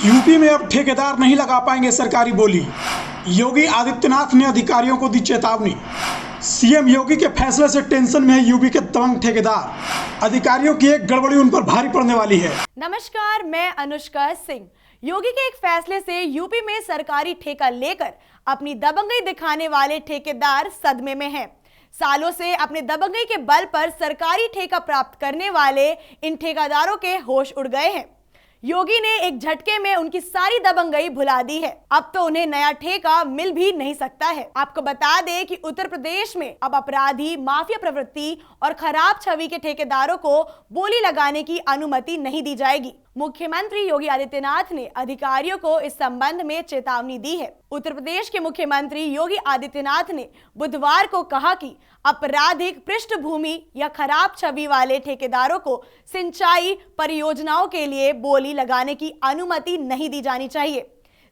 UP में अब ठेकेदार नहीं लगा पाएंगे सरकारी बोली। योगी आदित्यनाथ ने अधिकारियों को दी चेतावनी। सीएम योगी के फैसले से टेंशन में है यूपी के दबंग ठेकेदार। अधिकारियों की एक गड़बड़ी उन पर भारी पड़ने वाली है। नमस्कार, मैं अनुष्का सिंह। योगी के एक फैसले से यूपी में सरकारी ठेका लेकर अपनी दबंगई दिखाने वाले ठेकेदार सदमे में हैं। सालों से अपने दबंगई के बल पर सरकारी ठेका प्राप्त करने वाले इन ठेकेदारों के होश उड़ गए हैं। योगी ने एक झटके में उनकी सारी दबंगई भुला दी है। अब तो उन्हें नया ठेका मिल भी नहीं सकता है। आपको बता दें कि उत्तर प्रदेश में अब अपराधी, माफिया प्रवृत्ति और खराब छवि के ठेकेदारों को बोली लगाने की अनुमति नहीं दी जाएगी। मुख्यमंत्री योगी आदित्यनाथ ने अधिकारियों को इस संबंध में चेतावनी दी है। उत्तर प्रदेश के मुख्यमंत्री योगी आदित्यनाथ ने बुधवार को कहा कि आपराधिक पृष्ठभूमि या खराब छवि वाले ठेकेदारों को सिंचाई परियोजनाओं के लिए बोली लगाने की अनुमति नहीं दी जानी चाहिए।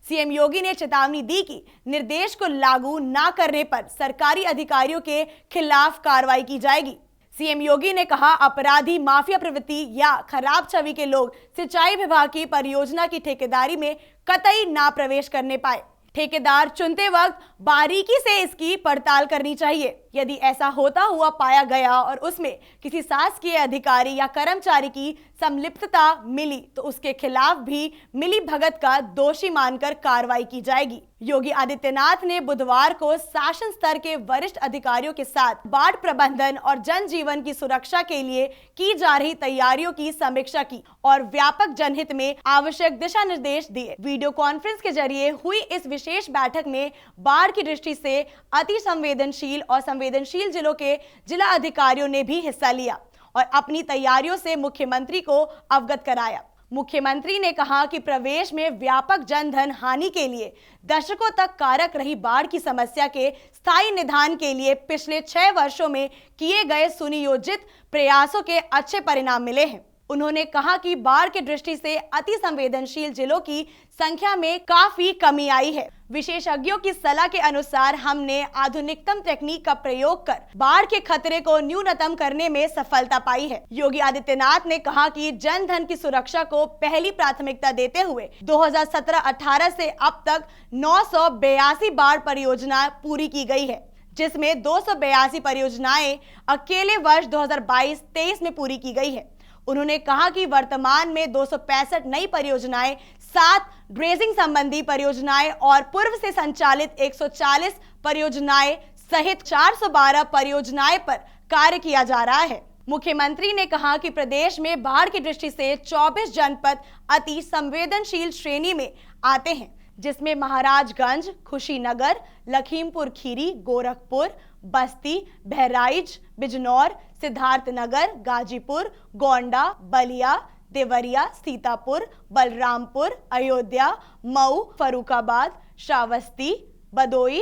सीएम योगी ने चेतावनी दी कि निर्देश को लागू न करने पर सरकारी अधिकारियों के खिलाफ कार्रवाई की जाएगी। सीएम योगी ने कहा, अपराधी, माफिया प्रवृत्ति या खराब छवि के लोग सिंचाई विभाग की परियोजना की ठेकेदारी में कतई ना प्रवेश करने पाए। ठेकेदार चुनते वक्त बारीकी से इसकी पड़ताल करनी चाहिए। यदि ऐसा होता हुआ पाया गया और उसमें किसी शासकीय अधिकारी या कर्मचारी की संलिप्तता मिली तो उसके खिलाफ भी मिली भगत का दोषी मानकर कार्रवाई की जाएगी। योगी आदित्यनाथ ने बुधवार को शासन स्तर के वरिष्ठ अधिकारियों के साथ बाढ़ प्रबंधन और जनजीवन की सुरक्षा के लिए की जा रही तैयारियों की समीक्षा की और व्यापक जनहित में आवश्यक दिशा निर्देश दिए। वीडियो कॉन्फ्रेंस के जरिए हुई इस विशेष बैठक में बाढ़ की दृष्टि से अति संवेदनशील और संवेदनशील जिलों के जिला अधिकारियों ने भी हिस्सा लिया और अपनी तैयारियों से मुख्यमंत्री को अवगत कराया। मुख्यमंत्री ने कहा कि प्रदेश में व्यापक जनधन हानि के लिए दशकों तक कारक रही बाढ़ की समस्या के स्थायी निदान के लिए पिछले 6 वर्षों में किए गए सुनियोजित प्रयासों के अच्छे परिणाम मिले हैं। उन्होंने कहा कि बाढ़ की दृष्टि से अति संवेदनशील जिलों की संख्या में काफी कमी आई है। विशेषज्ञों की सलाह के अनुसार हमने आधुनिकतम तकनीक का प्रयोग कर बाढ़ के खतरे को न्यूनतम करने में सफलता पाई है। योगी आदित्यनाथ ने कहा कि जनधन की सुरक्षा को पहली प्राथमिकता देते हुए 2017-18 से अब तक 982 बाढ़ परियोजना पूरी की गई है, जिसमें 282 परियोजनाएं अकेले वर्ष 2022-23 में पूरी की गई है। उन्होंने कहा कि वर्तमान में 265 नई परियोजनाएं, 7 ड्रेजिंग संबंधी परियोजनाएं और पूर्व से संचालित 140 परियोजनाएं सहित 412 परियोजनाएं पर कार्य किया जा रहा है। मुख्यमंत्री ने कहा कि प्रदेश में बाढ़ की दृष्टि से 24 जनपद अति संवेदनशील श्रेणी में आते हैं, जिसमें महाराजगंज, खुशीनगर, लखीमपुर खीरी, गोरखपुर, बस्ती, बहराइच, बिजनौर, सिद्धार्थनगर, गाजीपुर, गोंडा, बलिया, देवरिया, सीतापुर, बलरामपुर, अयोध्या, मऊ, फरुखाबाद, श्रावस्ती, बदोई,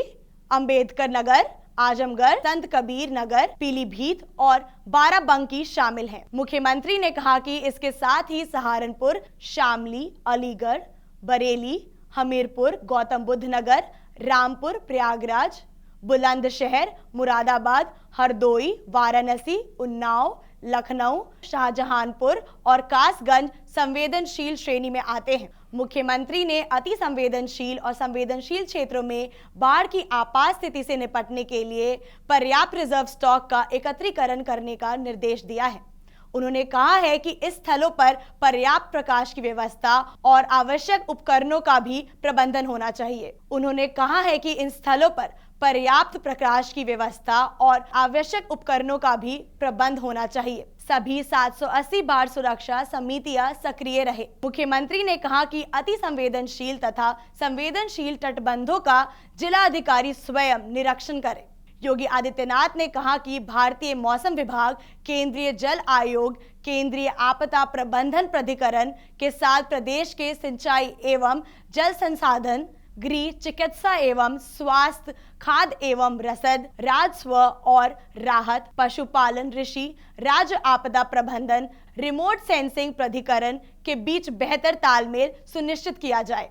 अंबेडकर नगर, आजमगढ़, संत कबीर नगर, पीलीभीत और बाराबंकी शामिल हैं। मुख्यमंत्री ने कहा कि इसके साथ ही सहारनपुर, शामली, अलीगढ़, बरेली, हमीरपुर, गौतम बुद्ध नगर, रामपुर, प्रयागराज, बुलंदशहर, मुरादाबाद, हरदोई, वाराणसी, उन्नाव, लखनऊ, शाहजहांपुर और कासगंज संवेदनशील श्रेणी में आते हैं। मुख्यमंत्री ने अति संवेदनशील और संवेदनशील क्षेत्रों में बाढ़ की आपात स्थिति से निपटने के लिए पर्याप्त रिजर्व स्टॉक का एकत्रीकरण करने का निर्देश दिया है। उन्होंने कहा है कि इस स्थलों पर पर्याप्त प्रकाश की व्यवस्था और आवश्यक उपकरणों का भी प्रबंधन होना चाहिए। उन्होंने कहा है कि इन स्थलों पर पर्याप्त प्रकाश की व्यवस्था और आवश्यक उपकरणों का भी प्रबंध होना चाहिए। सभी 780 बाढ़ सुरक्षा समितियां सक्रिय रहे। मुख्यमंत्री ने कहा कि अति संवेदनशील तथा संवेदनशील तटबंधों का जिला अधिकारी स्वयं निरीक्षण करें। योगी आदित्यनाथ ने कहा कि भारतीय मौसम विभाग, केंद्रीय जल आयोग, केंद्रीय आपदा प्रबंधन प्राधिकरण के साथ प्रदेश के सिंचाई एवं जल संसाधन, गृह, चिकित्सा एवं स्वास्थ्य, खाद्य एवं रसद, राजस्व और राहत, पशुपालन, कृषि, राज्य आपदा प्रबंधन, रिमोट सेंसिंग प्राधिकरण के बीच बेहतर तालमेल सुनिश्चित किया जाए।